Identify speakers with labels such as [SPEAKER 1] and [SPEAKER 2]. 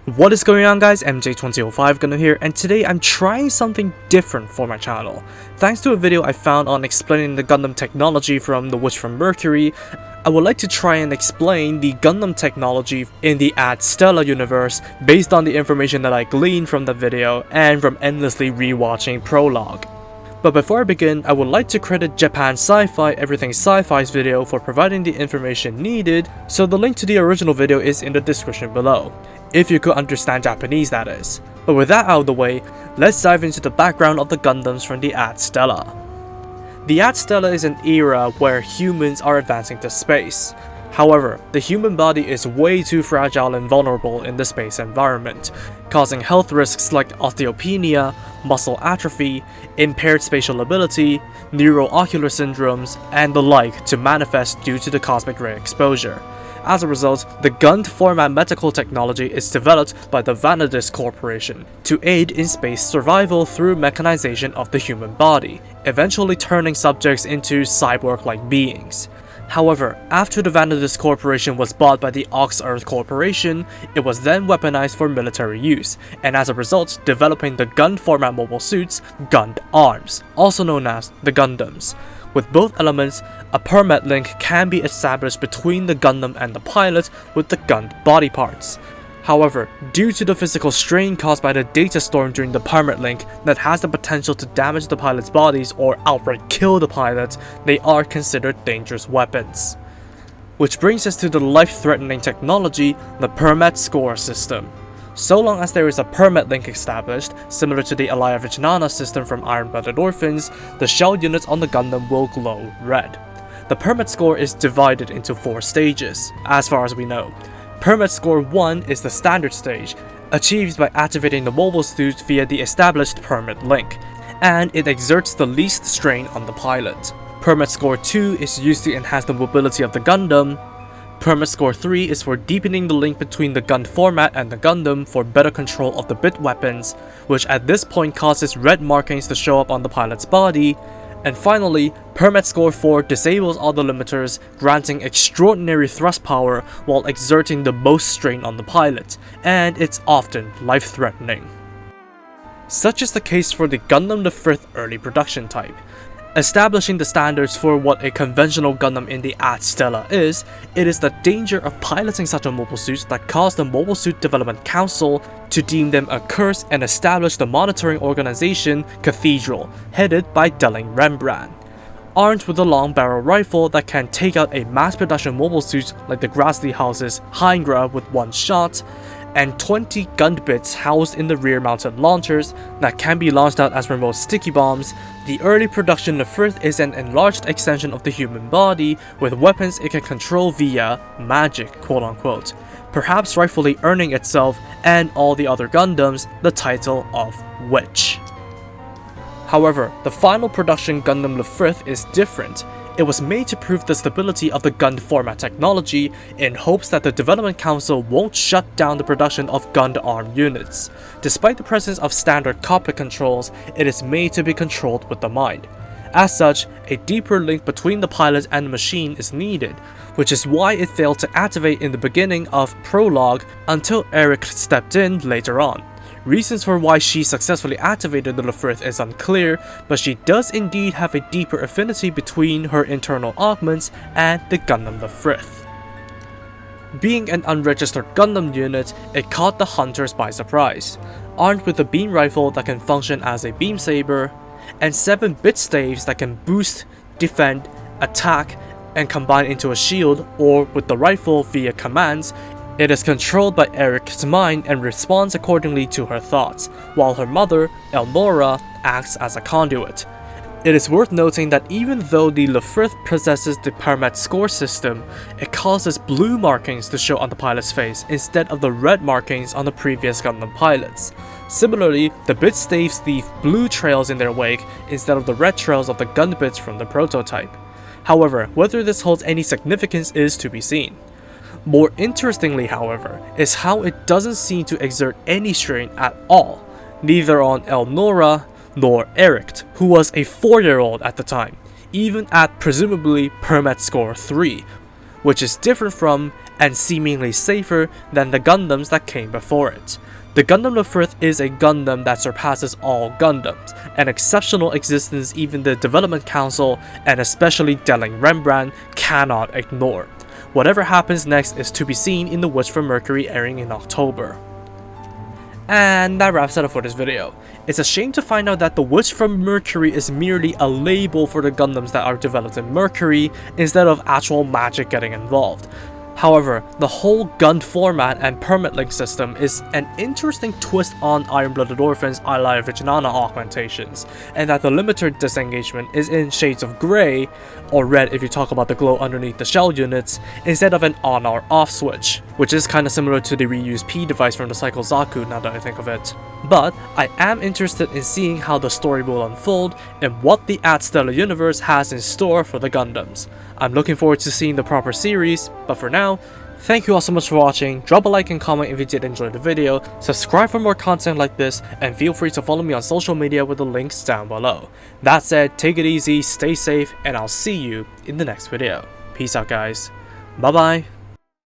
[SPEAKER 1] What is going on, guys? MJ2005 Gundam here, and today I'm trying something different for my channel. Thanks to a video I found on explaining the Gundam technology from The Witch from Mercury, I would like to try and explain the Gundam technology in the Ad Stella universe based on the information that I gleaned from the video and from endlessly rewatching Prologue. But before I begin, I would like to credit Japanese Sci-Fi Everything Sci-Fi's video for providing the information needed, so the link to the original video is in the description below, if you could understand Japanese, that is. But with that out of the way, let's dive into the background of the Gundams from the Ad Stella. The Ad Stella is an era where humans are advancing to space. However, the human body is way too fragile and vulnerable in the space environment, causing health risks like osteopenia, muscle atrophy, impaired spatial ability, neuroocular syndromes, and the like to manifest due to the cosmic ray exposure. As a result, the GUND format medical technology is developed by the Vanadis Corporation to aid in space survival through mechanization of the human body, eventually turning subjects into cyborg-like beings. However, after the Vanadis Corporation was bought by the Ox-Earth Corporation, it was then weaponized for military use, and as a result, developing the GUND format mobile suits, GUND arms, also known as the Gundams. With both elements, a PMET link can be established between the Gundam and the pilot with the GUND body parts. However, due to the physical strain caused by the data storm during the PMET link that has the potential to damage the pilot's bodies or outright kill the pilot, they are considered dangerous weapons. Which brings us to the life-threatening technology, the PMET Score system. So long as there is a PMET link established, similar to the Aliyah Nana system from Iron-Blooded Orphans, the shell units on the Gundam will glow red. The PMET Score is divided into 4 stages, as far as we know. PMET Score 1 is the standard stage, achieved by activating the mobile suit via the established PMET link, and it exerts the least strain on the pilot. PMET Score 2 is used to enhance the mobility of the Gundam. PMET Score 3 is for deepening the link between the GUND format and the Gundam for better control of the bit weapons, which at this point causes red markings to show up on the pilot's body. And finally, PMET Score 4 disables all the limiters, granting extraordinary thrust power while exerting the most strain on the pilot, and it's often life-threatening. Such is the case for the Gundam Lfrith early production type. Establishing the standards for what a conventional Gundam in the Ad Stella is, it is the danger of piloting such a mobile suit that caused the Mobile Suit Development Council to deem them a curse and establish the monitoring organization Cathedral, headed by Delling Rembrandt. Armed with a long barrel rifle that can take out a mass production mobile suit like the Grassley House's Hydra with one shot, and 20 GUND bits housed in the rear-mounted launchers that can be launched out as remote sticky bombs, the early production Lfrith is an enlarged extension of the human body with weapons it can control via magic, quote-unquote, perhaps rightfully earning itself and all the other Gundams the title of Witch. However, the final production Gundam Lfrith is different. It was made to prove the stability of the GUND format technology in hopes that the Development Council won't shut down the production of GUND arm units. Despite the presence of standard cockpit controls, it is made to be controlled with the mind. As such, a deeper link between the pilot and the machine is needed, which is why it failed to activate in the beginning of Prologue until Eric stepped in later on. Reasons for why she successfully activated the Lfrith is unclear, but she does indeed have a deeper affinity between her internal augments and the Gundam Lfrith. Being an unregistered Gundam unit, it caught the hunters by surprise. Armed with a beam rifle that can function as a beam saber, and 7 bit staves that can boost, defend, attack, and combine into a shield, or with the rifle via commands, it is controlled by Eric's mind and responds accordingly to her thoughts, while her mother, Elnora, acts as a conduit. It is worth noting that even though the Lfrith possesses the PMET Score system, it causes blue markings to show on the pilot's face instead of the red markings on the previous Gundam pilots. Similarly, the bit staves leave blue trails in their wake instead of the red trails of the GUND bits from the prototype. However, whether this holds any significance is to be seen. More interestingly, however, is how it doesn't seem to exert any strain at all, neither on Elnora nor Eric, who was a 4-year-old at the time, even at presumably PMET Score 3, which is different from and seemingly safer than the Gundams that came before it. The Gundam Lfrith is a Gundam that surpasses all Gundams, an exceptional existence even the Development Council, and especially Delling Rembrandt, cannot ignore. Whatever happens next is to be seen in The Witch from Mercury airing in October. And that wraps it up for this video. It's a shame to find out that The Witch from Mercury is merely a label for the Gundams that are developed in Mercury, instead of actual magic getting involved. However, the whole GUND format and permit link system is an interesting twist on Iron-Blooded Orphan's Ally Viginana augmentations, and that the limiter disengagement is in shades of grey, or red if you talk about the glow underneath the shell units, instead of an on or off switch, which is kinda similar to the reused P device from the Cycle Zaku now that I think of it. But I am interested in seeing how the story will unfold and what the Ad Stella universe has in store for the Gundams. I'm looking forward to seeing the proper series, but for now, thank you all so much for watching. Drop a like and comment if you did enjoy the video, subscribe for more content like this, and feel free to follow me on social media with the links down below. That said, take it easy, stay safe, and I'll see you in the next video. Peace out guys. Bye bye.